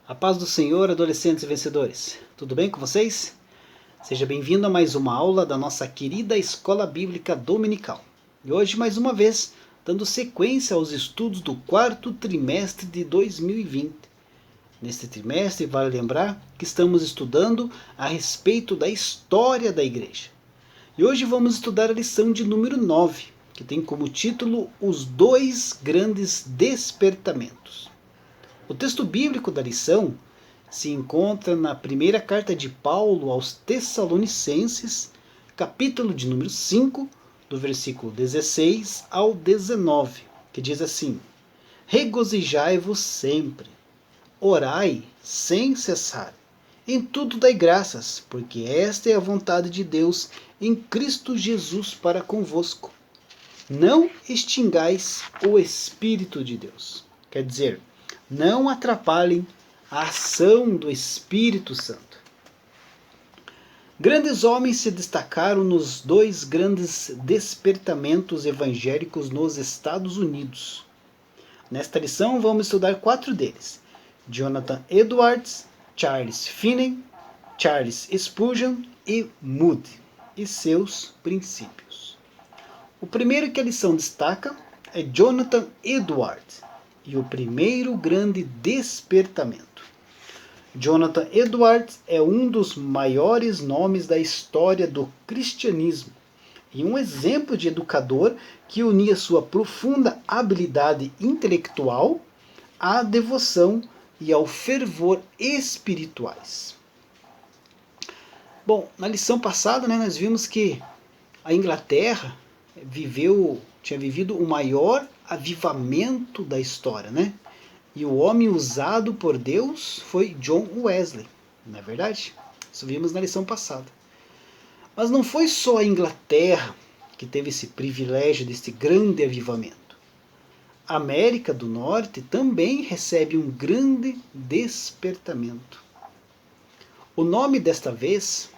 A paz do Senhor, adolescentes e vencedores. Tudo bem com vocês? Seja bem-vindo a mais uma aula da nossa querida Escola Bíblica Dominical. E hoje, mais uma vez, dando sequência aos estudos do quarto trimestre de 2020. Neste trimestre, vale lembrar que estamos estudando a respeito da história da igreja. E hoje vamos estudar a lição de número 9, que tem como título Os Dois Grandes Despertamentos. O texto bíblico da lição se encontra na primeira carta de Paulo aos Tessalonicenses, capítulo de número 5, do versículo 16 ao 19, que diz assim: Regozijai-vos sempre, orai sem cessar, em tudo dai graças, porque esta é a vontade de Deus em Cristo Jesus para convosco. Não extingais o Espírito de Deus. Quer dizer, não atrapalhem a ação do Espírito Santo. Grandes homens se destacaram nos dois grandes despertamentos evangélicos nos Estados Unidos. Nesta lição vamos estudar 4 deles: Jonathan Edwards, Charles Finney, Charles Spurgeon e Moody, e seus princípios. O primeiro que a lição destaca é Jonathan Edwards, e o primeiro grande despertamento. Jonathan Edwards é um dos maiores nomes da história do cristianismo e um exemplo de educador que unia sua profunda habilidade intelectual à devoção e ao fervor espirituais. Bom, na lição passada, nós vimos que a Inglaterra tinha vivido o maior avivamento da história, E o homem usado por Deus foi John Wesley, não é verdade? Isso vimos na lição passada. Mas não foi só a Inglaterra que teve esse privilégio desse grande avivamento. A América do Norte também recebe um grande despertamento. O nome desta vez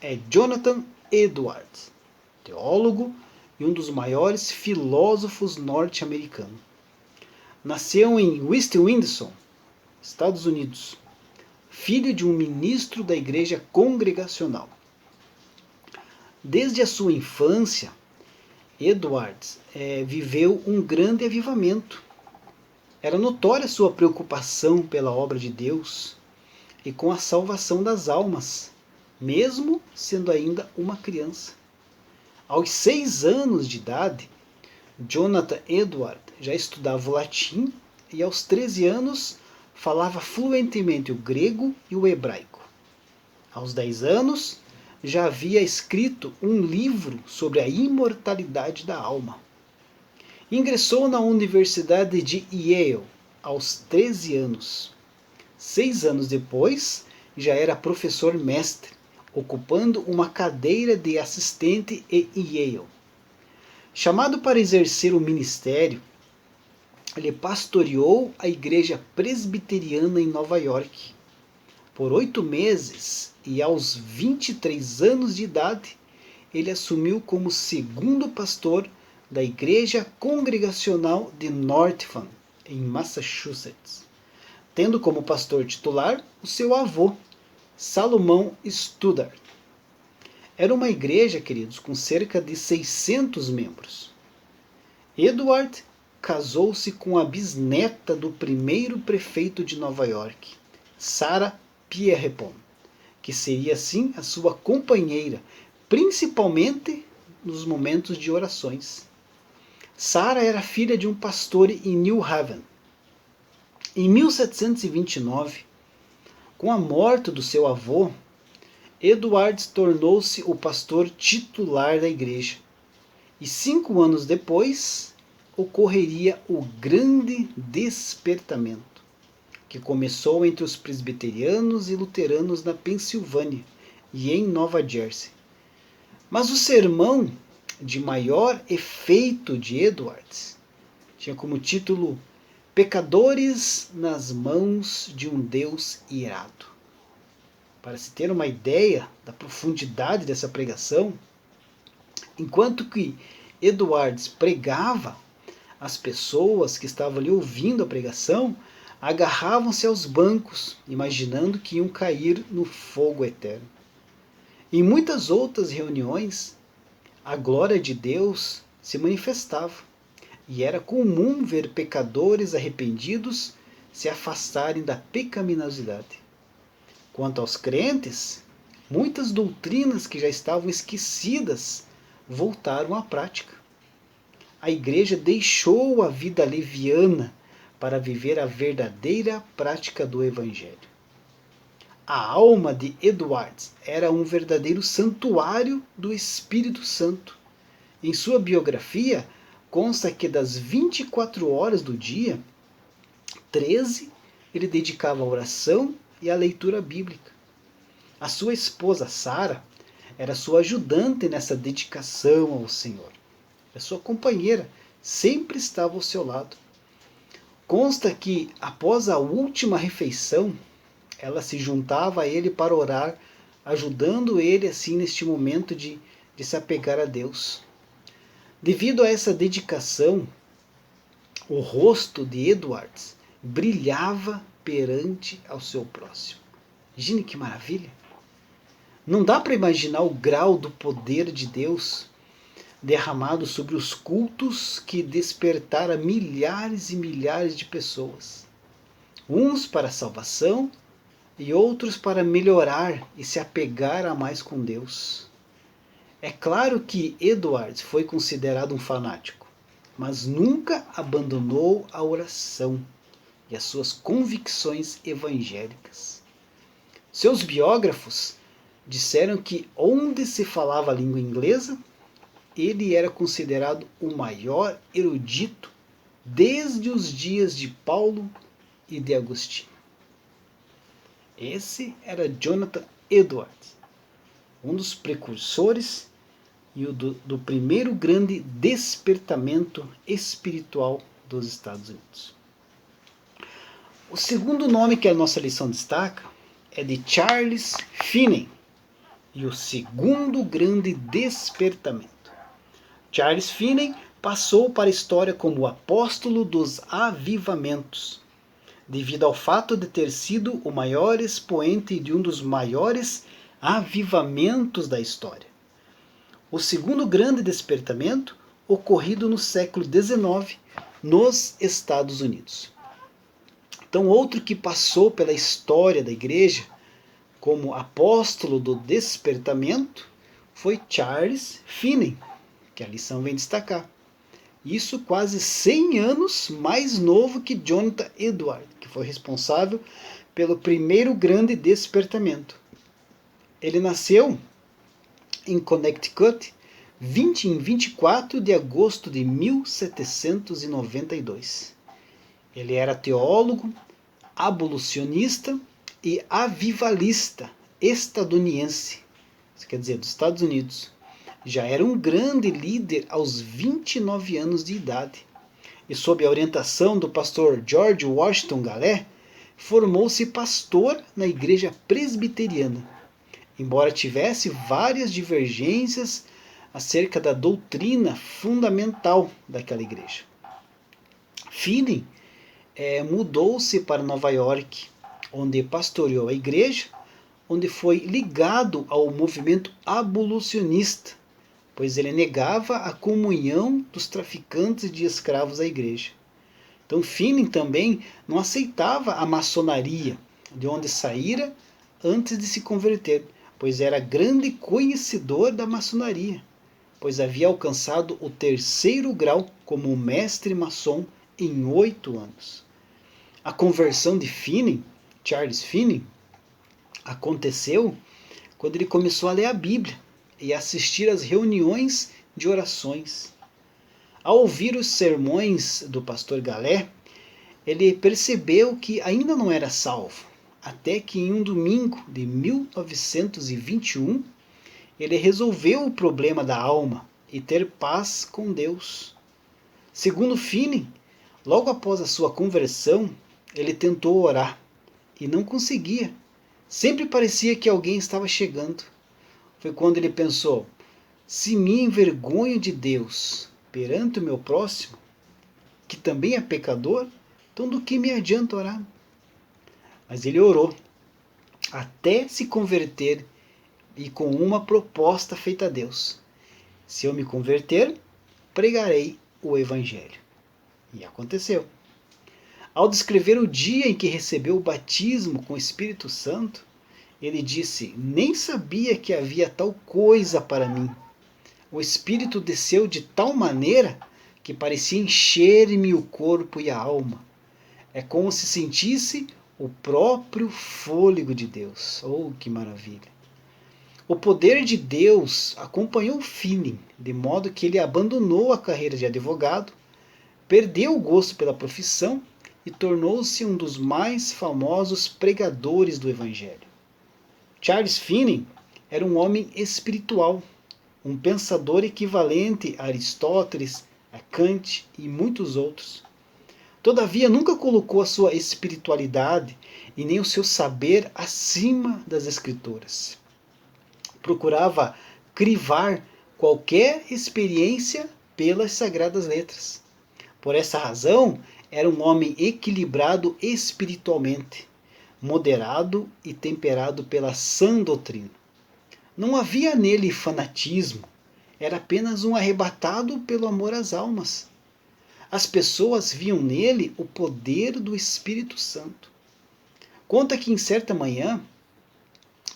é Jonathan Edwards, teólogo e um dos maiores filósofos norte-americanos. Nasceu em West Windsor, Estados Unidos, filho de um ministro da igreja congregacional. Desde a sua infância, Edwards viveu um grande avivamento. Era notória sua preocupação pela obra de Deus e com a salvação das almas, mesmo sendo ainda uma criança. Aos 6 anos de idade, Jonathan Edwards já estudava o latim e aos 13 anos falava fluentemente o grego e o hebraico. Aos 10 anos, já havia escrito um livro sobre a imortalidade da alma. Ingressou na Universidade de Yale aos 13 anos. 6 anos depois, já era professor mestre, ocupando uma cadeira de assistente em Yale. Chamado para exercer o ministério, ele pastoreou a igreja presbiteriana em Nova York. Por 8 meses e aos 23 anos de idade, ele assumiu como segundo pastor da igreja congregacional de Northam, em Massachusetts, tendo como pastor titular o seu avô, Salomão Stoddard. Era uma igreja, queridos, com cerca de 600 membros. Edward casou-se com a bisneta do primeiro prefeito de Nova York, Sarah Pierrepont, que seria assim a sua companheira, principalmente nos momentos de orações. Sarah era filha de um pastor em New Haven. Em 1729, com a morte do seu avô, Edwards tornou-se o pastor titular da igreja. E 5 anos depois, ocorreria o grande despertamento, que começou entre os presbiterianos e luteranos na Pensilvânia e em Nova Jersey. Mas o sermão de maior efeito de Edwards tinha como título Pecadores nas mãos de um Deus irado. Para se ter uma ideia da profundidade dessa pregação, enquanto que Edwards pregava, as pessoas que estavam ali ouvindo a pregação, agarravam-se aos bancos, imaginando que iam cair no fogo eterno. Em muitas outras reuniões, a glória de Deus se manifestava, e era comum ver pecadores arrependidos se afastarem da pecaminosidade. Quanto aos crentes, muitas doutrinas que já estavam esquecidas voltaram à prática. A igreja deixou a vida leviana para viver a verdadeira prática do Evangelho. A alma de Edwards era um verdadeiro santuário do Espírito Santo. Em sua biografia, consta que das 24 horas do dia, 13 ele dedicava à oração e à leitura bíblica. A sua esposa Sara era sua ajudante nessa dedicação ao Senhor. A sua companheira sempre estava ao seu lado. Consta que, após a última refeição, ela se juntava a ele para orar, ajudando ele assim neste momento de se apegar a Deus. Devido a essa dedicação, o rosto de Edwards brilhava perante ao seu próximo. Imagine que maravilha! Não dá para imaginar o grau do poder de Deus derramado sobre os cultos que despertara milhares e milhares de pessoas. Uns para a salvação e outros para melhorar e se apegar a mais com Deus. É claro que Edwards foi considerado um fanático, mas nunca abandonou a oração e as suas convicções evangélicas. Seus biógrafos disseram que onde se falava a língua inglesa, ele era considerado o maior erudito desde os dias de Paulo e de Agostinho. Esse era Jonathan Edwards, um dos precursores e do primeiro grande despertamento espiritual dos Estados Unidos. O segundo nome que a nossa lição destaca é de Charles Finney, e o segundo grande despertamento. Charles Finney passou para a história como o apóstolo dos avivamentos, devido ao fato de ter sido o maior expoente de um dos maiores avivamentos da história. O segundo grande despertamento ocorrido no século XIX nos Estados Unidos. Então, outro que passou pela história da igreja como apóstolo do despertamento foi Charles Finney, que a lição vem destacar. Isso quase 100 anos mais novo que Jonathan Edwards, que foi responsável pelo primeiro grande despertamento. Ele nasceu em Connecticut em 24 de agosto de 1792. Ele era teólogo, abolicionista e avivalista estadunidense, isso quer dizer, dos Estados Unidos. Já era um grande líder aos 29 anos de idade. E sob a orientação do pastor George Washington Galé, formou-se pastor na igreja presbiteriana, embora tivesse várias divergências acerca da doutrina fundamental daquela igreja. Finney mudou-se para Nova York, onde pastoreou a igreja, onde foi ligado ao movimento abolicionista, pois ele negava a comunhão dos traficantes de escravos à igreja. Então Finney também não aceitava a maçonaria, de onde saíra antes de se converter, pois era grande conhecedor da maçonaria, pois havia alcançado o 3º grau como mestre maçom em 8 anos. A conversão de Finney, Charles Finney, aconteceu quando ele começou a ler a Bíblia e assistir às reuniões de orações. Ao ouvir os sermões do pastor Galé, ele percebeu que ainda não era salvo, até que em um domingo de 1921, ele resolveu o problema da alma e ter paz com Deus. Segundo Finney, logo após a sua conversão, ele tentou orar e não conseguia. Sempre parecia que alguém estava chegando. Foi quando ele pensou: se me envergonho de Deus perante o meu próximo, que também é pecador, Então do que me adianta orar? Mas ele orou até se converter e com uma proposta feita a Deus: se eu me converter, pregarei o Evangelho. E aconteceu. Ao descrever o dia em que recebeu o batismo com o Espírito Santo, ele disse: nem sabia que havia tal coisa para mim. O Espírito desceu de tal maneira que parecia encher-me o corpo e a alma. É como se sentisse o próprio fôlego de Deus. Oh, que maravilha! O poder de Deus acompanhou Finney, de modo que ele abandonou a carreira de advogado, perdeu o gosto pela profissão e tornou-se um dos mais famosos pregadores do Evangelho. Charles Finney era um homem espiritual, um pensador equivalente a Aristóteles, a Kant e muitos outros. Todavia, nunca colocou a sua espiritualidade e nem o seu saber acima das Escrituras. Procurava crivar qualquer experiência pelas Sagradas Letras. Por essa razão, era um homem equilibrado espiritualmente, moderado e temperado pela sã doutrina. Não havia nele fanatismo, era apenas um arrebatado pelo amor às almas. As pessoas viam nele o poder do Espírito Santo. Conta que em certa manhã,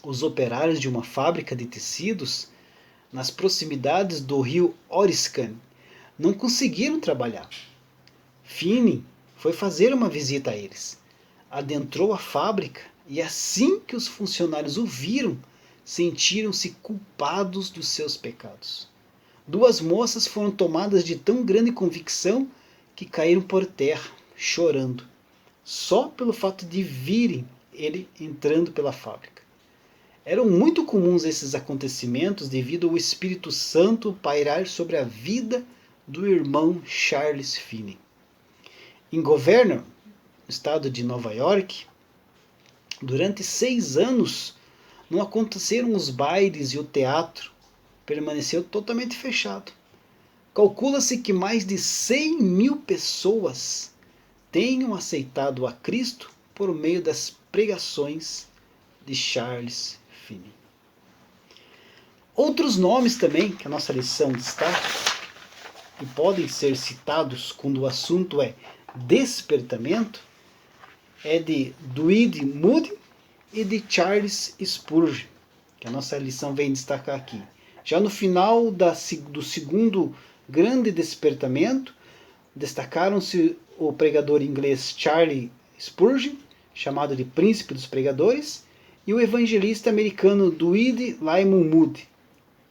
os operários de uma fábrica de tecidos, nas proximidades do rio Oriscan, não conseguiram trabalhar. Finney foi fazer uma visita a eles. Adentrou a fábrica e assim que os funcionários o viram, sentiram-se culpados dos seus pecados. Duas moças foram tomadas de tão grande convicção que caíram por terra, chorando, só pelo fato de virem ele entrando pela fábrica. Eram muito comuns esses acontecimentos devido ao Espírito Santo pairar sobre a vida do irmão Charles Finney. Em Governor, no estado de Nova York, durante 6 anos não aconteceram os bailes e o teatro permaneceu totalmente fechado. Calcula-se que mais de 100.000 pessoas tenham aceitado a Cristo por meio das pregações de Charles Finney. Outros nomes também que a nossa lição destaca e podem ser citados quando o assunto é despertamento é de Dwight Moody e de Charles Spurgeon, que a nossa lição vem destacar aqui. Já no final do segundo grande despertamento, destacaram-se o pregador inglês Charles Spurgeon, chamado de Príncipe dos Pregadores, e o evangelista americano Dwight Lyman Moody,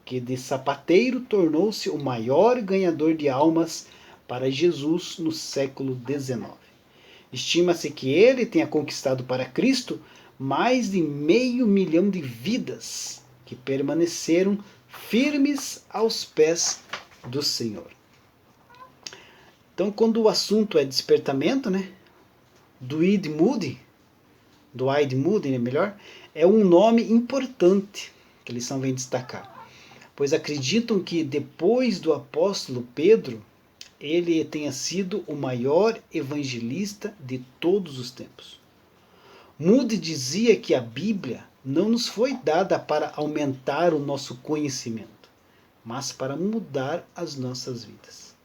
que de sapateiro tornou-se o maior ganhador de almas para Jesus no século XIX. Estima-se que ele tenha conquistado para Cristo mais de 500 mil de vidas que permaneceram firmes aos pés do Senhor. Então, quando o assunto é despertamento, Dwight Moody, é um nome importante que a lição vem destacar, pois acreditam que depois do apóstolo Pedro, ele tenha sido o maior evangelista de todos os tempos. Moody dizia que a Bíblia não nos foi dada para aumentar o nosso conhecimento, mas para mudar as nossas vidas.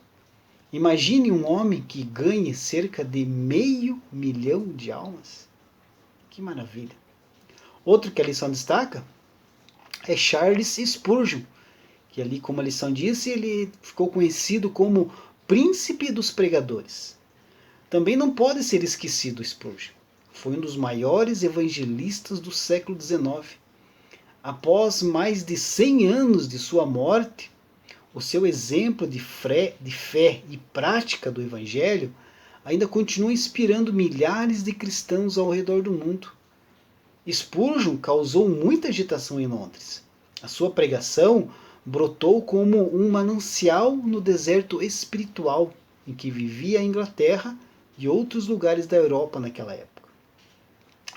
Imagine um homem que ganhe cerca de 500 mil de almas. Que maravilha! Outro que a lição destaca é Charles Spurgeon, que ali, como a lição disse, ele ficou conhecido como Príncipe dos Pregadores. Também não pode ser esquecido Spurgeon. Foi um dos maiores evangelistas do século XIX. Após mais de 100 anos de sua morte, o seu exemplo de fé e prática do Evangelho ainda continua inspirando milhares de cristãos ao redor do mundo. Spurgeon causou muita agitação em Londres. A sua pregação brotou como um manancial no deserto espiritual em que vivia a Inglaterra e outros lugares da Europa naquela época.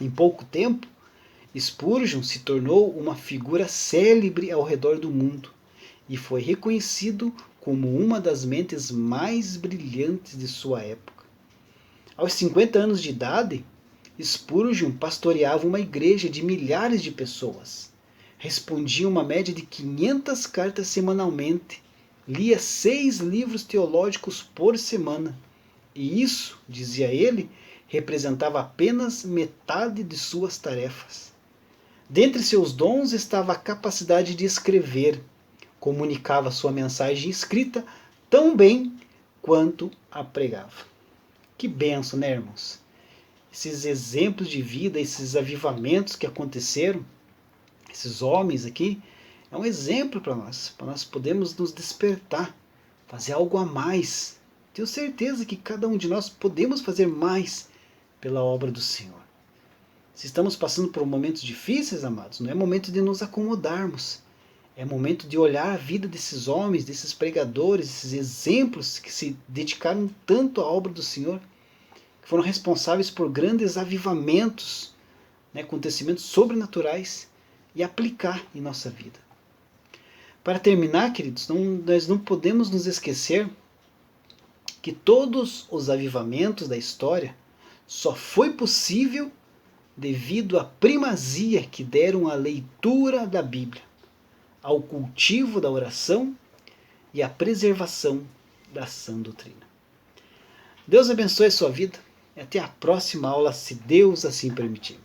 Em pouco tempo, Spurgeon se tornou uma figura célebre ao redor do mundo e foi reconhecido como uma das mentes mais brilhantes de sua época. Aos 50 anos de idade, Spurgeon pastoreava uma igreja de milhares de pessoas. Respondia uma média de 500 cartas semanalmente. Lia 6 livros teológicos por semana. E isso, dizia ele, representava apenas metade de suas tarefas. Dentre seus dons estava a capacidade de escrever. Comunicava sua mensagem escrita tão bem quanto a pregava. Que benção, né, irmãos? Esses exemplos de vida, esses avivamentos que aconteceram, esses homens aqui, é um exemplo para nós podermos nos despertar, fazer algo a mais. Tenho certeza que cada um de nós podemos fazer mais pela obra do Senhor. Se estamos passando por momentos difíceis, amados, não é momento de nos acomodarmos. É momento de olhar a vida desses homens, desses pregadores, esses exemplos que se dedicaram tanto à obra do Senhor, que foram responsáveis por grandes avivamentos, acontecimentos sobrenaturais, e aplicar em nossa vida. Para terminar, queridos, nós não podemos nos esquecer que todos os avivamentos da história só foi possível devido à primazia que deram à leitura da Bíblia, ao cultivo da oração e à preservação da sã doutrina. Deus abençoe a sua vida e até a próxima aula, se Deus assim permitir.